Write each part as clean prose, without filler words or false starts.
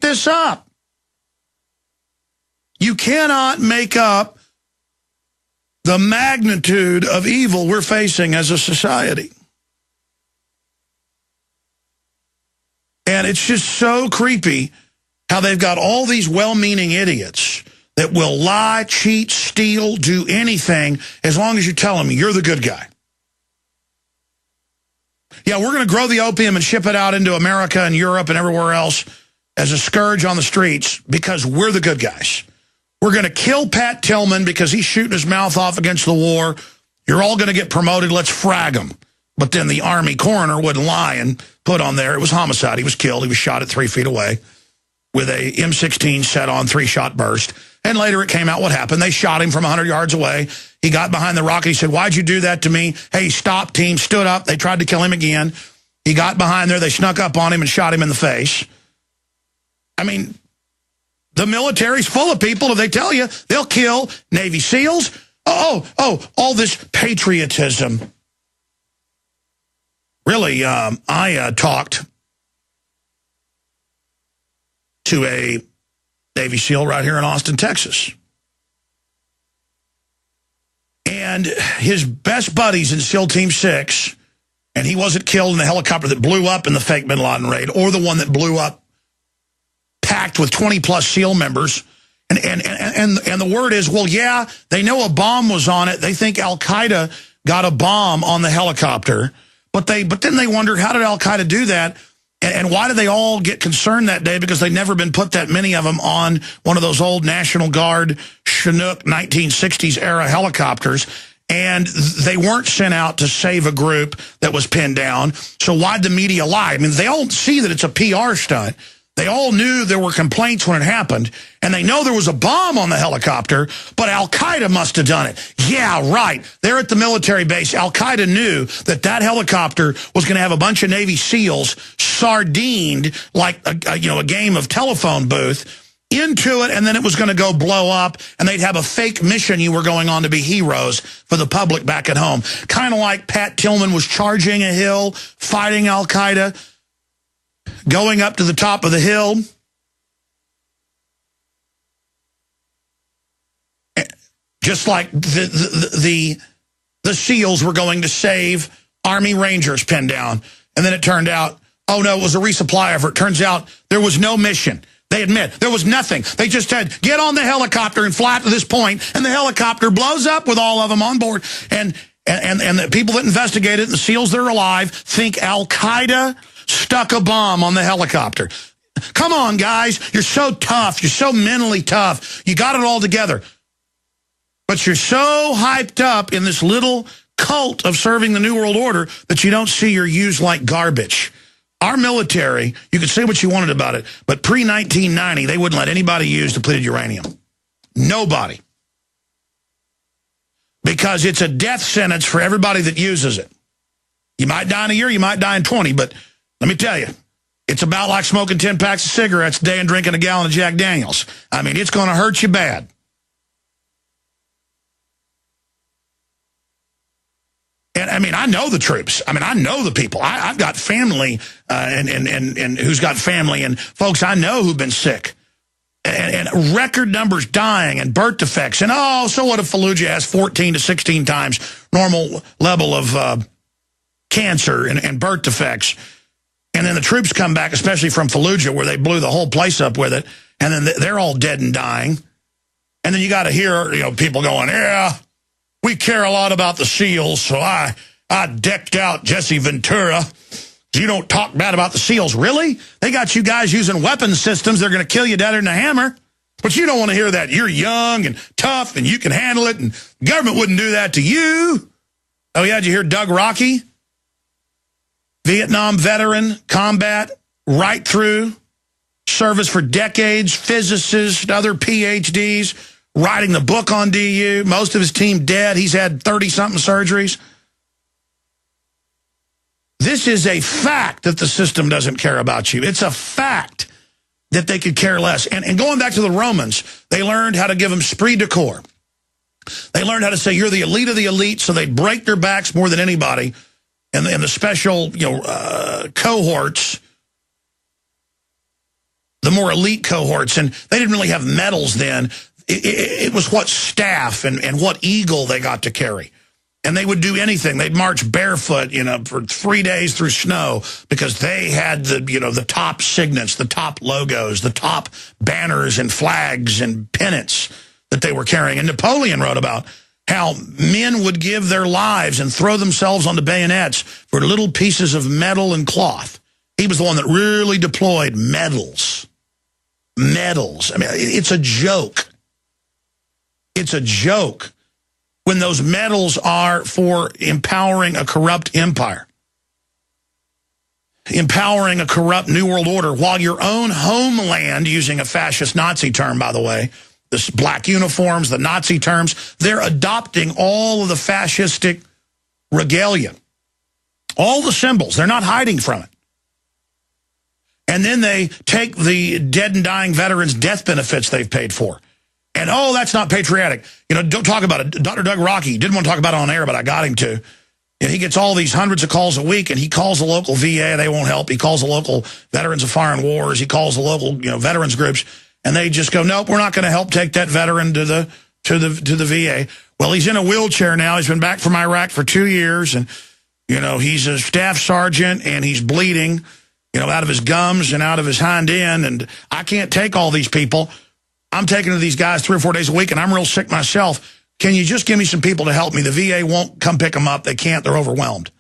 this up. You cannot make up the magnitude of evil we're facing as a society. And it's just so creepy how they've got all these well-meaning idiots that will lie, cheat, steal, do anything as long as you tell them you're the good guy. Yeah, we're going to grow the opium and ship it out into America and Europe and everywhere else as a scourge on the streets because we're the good guys. We're going to kill Pat Tillman because he's shooting his mouth off against the war. You're all going to get promoted. Let's frag him. But then the Army coroner wouldn't lie and put on there it was homicide. He was killed. He was shot at 3 feet away with a M16 set on 3-shot burst. And later it came out what happened. They shot him from 100 yards away. He got behind the rock and he said, why'd you do that to me? Hey, stop, team, stood up. They tried to kill him again. He got behind there. They snuck up on him and shot him in the face. I mean, the military's full of people. If they tell you, they'll kill Navy SEALs. All this patriotism. Really, I talked to a Navy SEAL right here in Austin, Texas. And his best buddies in SEAL Team 6, and he wasn't killed in the helicopter that blew up in the fake Bin Laden raid, or the one that blew up packed with 20-plus SEAL members. And the word is, well, yeah, they know a bomb was on it. They think Al-Qaeda got a bomb on the helicopter. But then they wonder, how did Al-Qaeda do that? And why did they all get concerned that day? Because they'd never been put that many of them on one of those old National Guard Chinook 1960s era helicopters. And they weren't sent out to save a group that was pinned down. So why'd the media lie? I mean, they all see that it's a PR stunt. They all knew there were complaints when it happened, and they know there was a bomb on the helicopter, but Al-Qaeda must have done it. Yeah, right. They're at the military base. Al-Qaeda knew that that helicopter was going to have a bunch of Navy SEALs sardined like a game of telephone booth into it, and then it was going to go blow up, and they'd have a fake mission you were going on to be heroes for the public back at home. Kind of like Pat Tillman was charging a hill, fighting Al-Qaeda, going up to the top of the hill, just like the SEALs were going to save Army Rangers pinned down. And then it turned out, oh no, it was a resupply effort. Turns out there was no mission. They admit there was nothing. They just said, get on the helicopter and fly to this point, and the helicopter blows up with all of them on board. And the people that investigated it, and the SEALs that are alive, think Al-Qaeda stuck a bomb on the helicopter. Come on, guys. You're so tough. You're so mentally tough. You got it all together. But you're so hyped up in this little cult of serving the New World Order that you don't see you're used like garbage. Our military, you could say what you wanted about it, but pre-1990, they wouldn't let anybody use depleted uranium. Nobody. Because it's a death sentence for everybody that uses it. You might die in a year, you might die in 20, but let me tell you, it's about like smoking 10 packs of cigarettes a day and drinking a gallon of Jack Daniels. I mean, it's going to hurt you bad. And I mean, I know the troops. I mean, I know the people. I've got family and who's got family and folks I know who've been sick. And record numbers dying and birth defects. And so what if Fallujah has 14 to 16 times normal level of cancer and birth defects? And then the troops come back, especially from Fallujah, where they blew the whole place up with it. And then they're all dead and dying. And then you got to hear, people going, yeah, we care a lot about the SEALs, so I decked out Jesse Ventura. You don't talk bad about the SEALs. Really? They got you guys using weapon systems. They're going to kill you deader than a hammer. But you don't want to hear that. You're young and tough and you can handle it, and the government wouldn't do that to you. Oh, yeah, did you hear Doug Rocky? Vietnam veteran, combat, right through, service for decades, physicist, other PhDs, writing the book on DU. Most of his team dead. He's had 30-something surgeries. This is a fact that the system doesn't care about you. It's a fact that they could care less. And going back to the Romans, they learned how to give them esprit de corps. They learned how to say you're the elite of the elite, so they break their backs more than anybody. And the special cohorts the more elite cohorts, and they didn't really have medals then. It was what staff and what eagle they got to carry. And they would do anything. They'd march barefoot, for 3 days through snow because they had the top signets, the top logos, the top banners and flags and pennants that they were carrying. And Napoleon wrote about how men would give their lives and throw themselves on the bayonets for little pieces of metal and cloth. He was the one that really deployed medals. Medals. I mean, it's a joke. It's a joke when those medals are for empowering a corrupt empire, empowering a corrupt New World Order, while your own homeland, using a fascist Nazi term, by the way, the black uniforms, the Nazi terms, they're adopting all of the fascistic regalia, all the symbols. They're not hiding from it. And then they take the dead and dying veterans' death benefits they've paid for. And, oh, that's not patriotic. Don't talk about it. Dr. Doug Rocky didn't want to talk about it on air, but I got him to. And he gets all these hundreds of calls a week, and he calls the local VA. They won't help. He calls the local Veterans of Foreign Wars. He calls the local veterans groups, and they just go, nope, we're not going to help take that veteran to the VA. Well, he's in a wheelchair now. He's been back from Iraq for 2 years, and he's a staff sergeant, and he's bleeding out of his gums and out of his hind end, and I can't take all these people. I'm taking to these guys 3 or 4 days a week, and I'm real sick myself. Can you just give me some people to help me? The VA won't come pick them up. They can't. They're overwhelmed.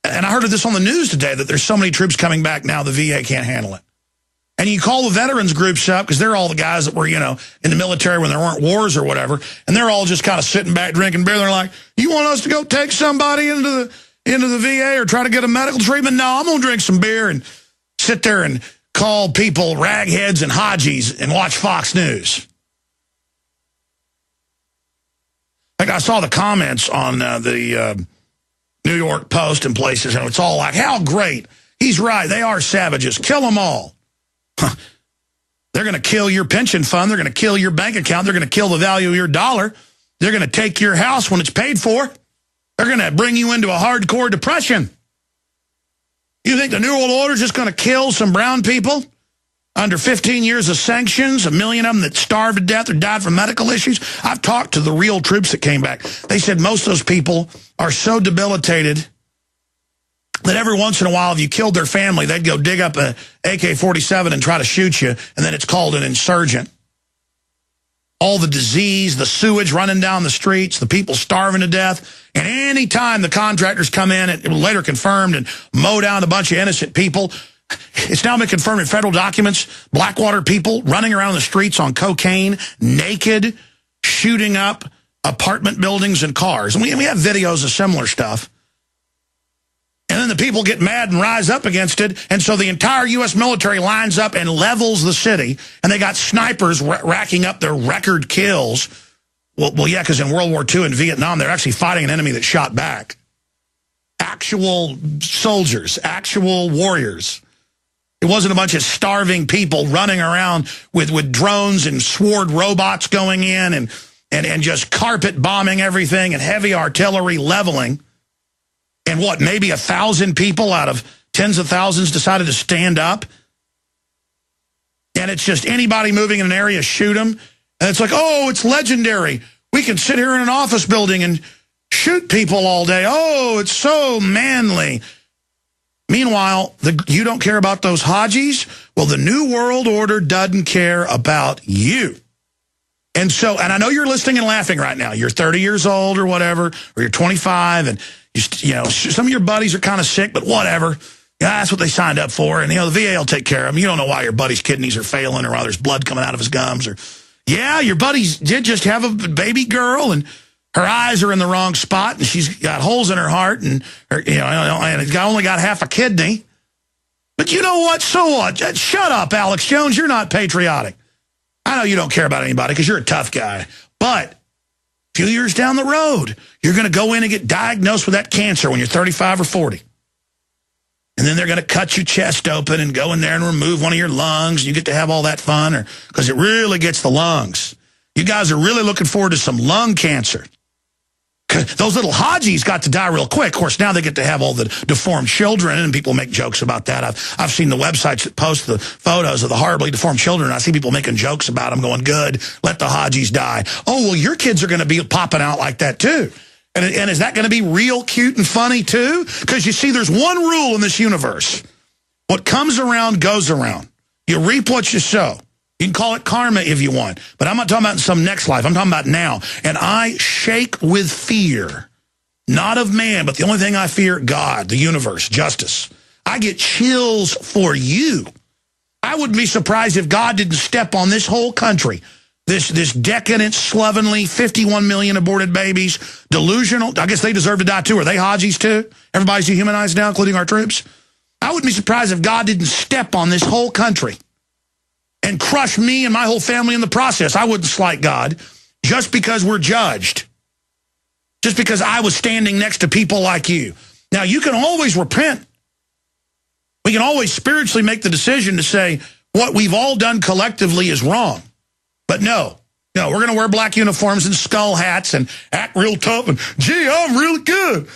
And I heard of this on the news today, that there's so many troops coming back now, the VA can't handle it. And you call the veterans groups up, because they're all the guys that were, in the military when there weren't wars or whatever, and they're all just kind of sitting back drinking beer. They're like, you want us to go take somebody into the VA or try to get a medical treatment? No, I'm going to drink some beer and sit there and call people ragheads and Hajis and watch Fox News. Like, I saw the comments on the New York Post and places, and it's all like, how great. He's right. They are savages. Kill them all. They're going to kill your pension fund. They're going to kill your bank account. They're going to kill the value of your dollar. They're going to take your house when it's paid for. They're going to bring you into a hardcore depression. You think the New World Order is just going to kill some brown people under 15 years of sanctions, 1 million of them that starved to death or died from medical issues? I've talked to the real troops that came back. They said most of those people are so debilitated that every once in a while, if you killed their family, they'd go dig up an AK-47 and try to shoot you, and then it's called an insurgent. All the disease, the sewage running down the streets, the people starving to death. And any time the contractors come in, it was later confirmed, and mow down a bunch of innocent people. It's now been confirmed in federal documents, Blackwater people running around the streets on cocaine, naked, shooting up apartment buildings and cars. And we have videos of similar stuff. And then the people get mad and rise up against it, and so the entire U.S. military lines up and levels the city, and they got snipers racking up their record kills. Well, yeah, because in World War II and Vietnam, they're actually fighting an enemy that shot back. Actual soldiers, actual warriors. It wasn't a bunch of starving people running around with drones and sword robots going in and just carpet bombing everything and heavy artillery leveling. And what, maybe 1,000 people out of tens of thousands decided to stand up? And it's just anybody moving in an area, shoot them. And it's like, oh, it's legendary. We can sit here in an office building and shoot people all day. Oh, it's so manly. Meanwhile, you don't care about those Hajis? Well, the New World Order doesn't care about you. And so, and I know you're listening and laughing right now. You're 30 years old or whatever, or you're 25, and some of your buddies are kind of sick, but whatever. Yeah, that's what they signed up for. And, the VA will take care of them. You don't know why your buddy's kidneys are failing or why there's blood coming out of his gums. Or, yeah, your buddies did just have a baby girl, and her eyes are in the wrong spot, and she's got holes in her heart, and and only got half a kidney. But you know what? So what? Shut up, Alex Jones. You're not patriotic. I know you don't care about anybody because you're a tough guy. But a few years down the road, you're going to go in and get diagnosed with that cancer when you're 35 or 40. And then they're going to cut your chest open and go in there and remove one of your lungs. And you get to have all that fun because it really gets the lungs. You guys are really looking forward to some lung cancer. Those little Hajis got to die real quick. Of course, now they get to have all the deformed children, and people make jokes about that. I've seen the websites that post the photos of the horribly deformed children. I see people making jokes about them going, good, let the Hajis die. Oh, well, your kids are going to be popping out like that, too. And is that going to be real cute and funny, too? Because you see, there's one rule in this universe. What comes around goes around. You reap what you sow. You can call it karma if you want. But I'm not talking about in some next life. I'm talking about now. And I shake with fear. Not of man, but the only thing I fear, God, the universe, justice. I get chills for you. I wouldn't be surprised if God didn't step on this whole country. This decadent, slovenly, 51 million aborted babies, delusional. I guess they deserve to die too. Are they Hajis too? Everybody's dehumanized now, including our troops. I wouldn't be surprised if God didn't step on this whole country and crush me and my whole family in the process. I wouldn't slight God just because we're judged. Just because I was standing next to people like you. Now, you can always repent. We can always spiritually make the decision to say what we've all done collectively is wrong. But no, we're going to wear black uniforms and skull hats and act real tough and, gee, I'm really good.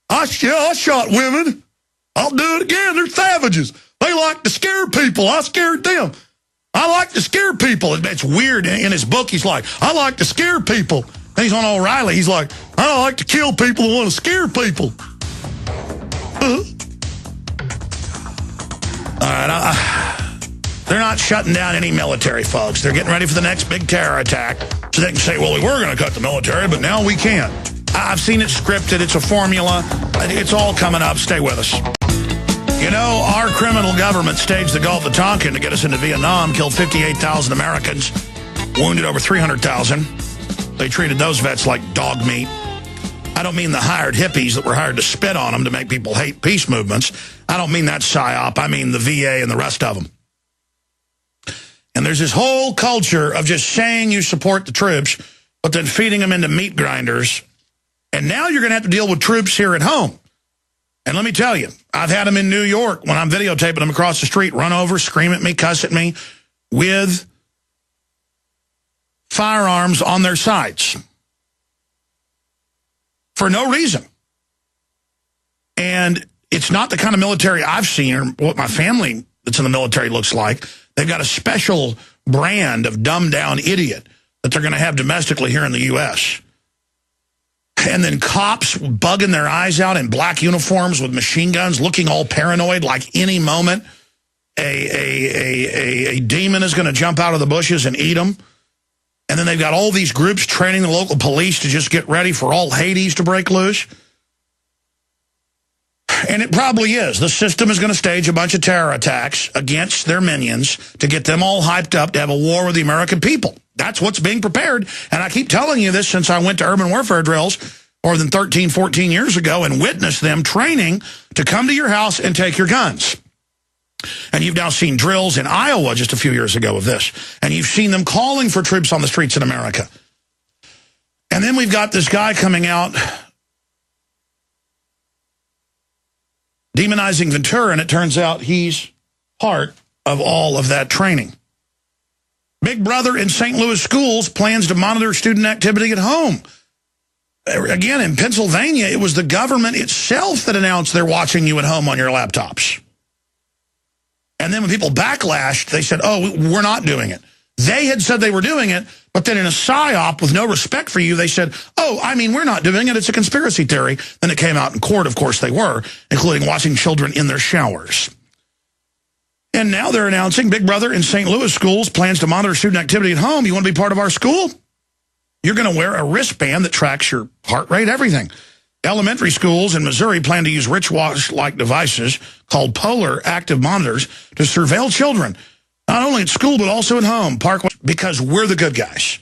I shot women. I'll do it again. They're savages. They like to scare people. I scared them. I like to scare people. It's weird. In his book, he's like, I like to scare people. And he's on O'Reilly. He's like, I don't like to kill people who want to scare people. All right. They're not shutting down any military, folks. They're getting ready for the next big terror attack. So they can say, well, we were going to cut the military, but now we can't. I've seen it scripted. It's a formula. It's all coming up. Stay with us. You know, our criminal government staged the Gulf of Tonkin to get us into Vietnam, killed 58,000 Americans, wounded over 300,000. They treated those vets like dog meat. I don't mean the hired hippies that were hired to spit on them to make people hate peace movements. I don't mean that psyop. I mean the VA and the rest of them. And there's this whole culture of just saying you support the troops, but then feeding them into meat grinders. And now you're going to have to deal with troops here at home. And let me tell you, I've had them in New York when I'm videotaping them across the street, run over, scream at me, cuss at me, with firearms on their sides. For no reason. And it's not the kind of military I've seen or what my family that's in the military looks like. They've got a special brand of dumbed-down idiot that they're going to have domestically here in the U.S., and then cops bugging their eyes out in black uniforms with machine guns, looking all paranoid like any moment a demon is going to jump out of the bushes and eat them. And then they've got all these groups training the local police to just get ready for all Hades to break loose. And it probably is. The system is going to stage a bunch of terror attacks against their minions to get them all hyped up to have a war with the American people. That's what's being prepared. And I keep telling you this since I went to urban warfare drills more than 13, 14 years ago and witnessed them training to come to your house and take your guns. And you've now seen drills in Iowa just a few years ago of this. And you've seen them calling for troops on the streets in America. And then we've got this guy coming out demonizing Ventura, and it turns out he's part of all of that training. Big Brother in St. Louis schools plans to monitor student activity at home. Again, in Pennsylvania, it was the government itself that announced they're watching you at home on your laptops. And then when people backlashed, they said, oh, we're not doing it. They had said they were doing it, but then in a psyop with no respect for you, they said, oh, I mean, we're not doing it. It's a conspiracy theory. Then it came out in court, of course they were, including watching children in their showers. And now they're announcing Big Brother in St. Louis schools plans to monitor student activity at home. You want to be part of our school? You're going to wear a wristband that tracks your heart rate, everything. Elementary schools in Missouri plan to use wristwatch-like devices called polar active monitors to surveil children, not only at school but also at home. Because we're the good guys.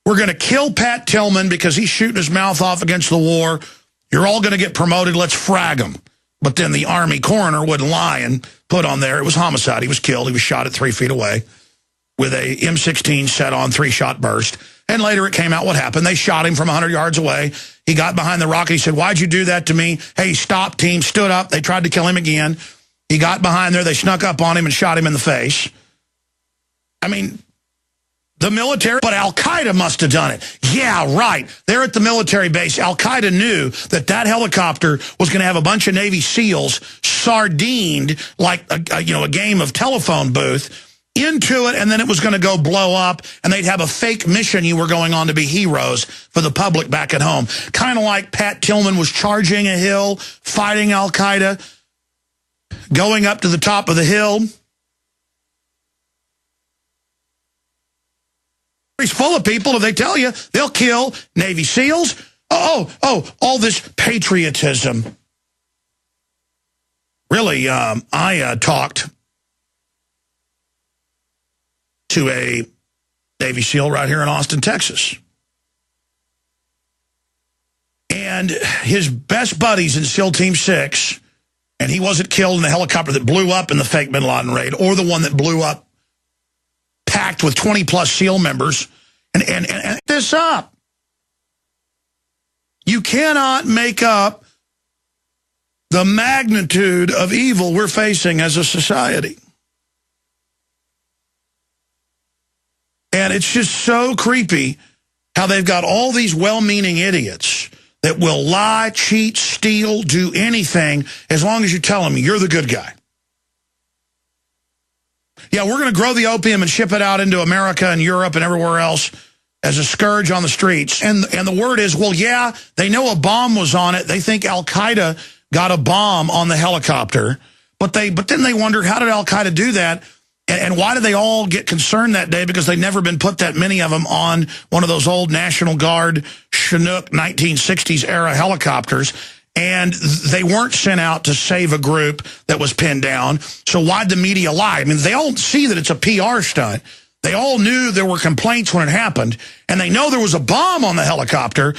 We're going to kill Pat Tillman because he's shooting his mouth off against the war. You're all going to get promoted. Let's frag him. But then the Army coroner wouldn't lie and put on there it was homicide. He was killed. He was shot at 3 feet away with a M16 set on 3-shot burst. And later it came out what happened. They shot him from 100 yards away. He got behind the rock. He said, why'd you do that to me? Hey, stop, team. Stood up. They tried to kill him again. He got behind there. They snuck up on him and shot him in the face. I mean, The military, but Al-Qaeda must have done it. Yeah, right. They're at the military base. Al-Qaeda knew that that helicopter was going to have a bunch of Navy SEALs sardined like a game of telephone booth into it, and then it was going to go blow up, and they'd have a fake mission you were going on to be heroes for the public back at home. Kind of like Pat Tillman was charging a hill, fighting Al-Qaeda, going up to the top of the hill. He's full of people. If they tell you, they'll kill Navy SEALs. All this patriotism. Really, I talked to a Navy SEAL right here in Austin, Texas. And his best buddies in SEAL Team 6, and he wasn't killed in the helicopter that blew up in the fake bin Laden raid, or the one that blew up packed with 20-plus SEAL members, and this up. You cannot make up the magnitude of evil we're facing as a society. And it's just so creepy how they've got all these well-meaning idiots that will lie, cheat, steal, do anything as long as you tell them you're the good guy. Yeah, we're going to grow the opium and ship it out into America and Europe and everywhere else as a scourge on the streets. And the word is, well, yeah, they know a bomb was on it. They think Al-Qaeda got a bomb on the helicopter. But then they wonder, how did Al-Qaeda do that? And why did they all get concerned that day? Because they'd never been put that many of them on one of those old National Guard Chinook 1960s era helicopters. And they weren't sent out to save a group that was pinned down. So why'd the media lie? I mean, they all see that it's a PR stunt. They all knew there were complaints when it happened. And they know there was a bomb on the helicopter.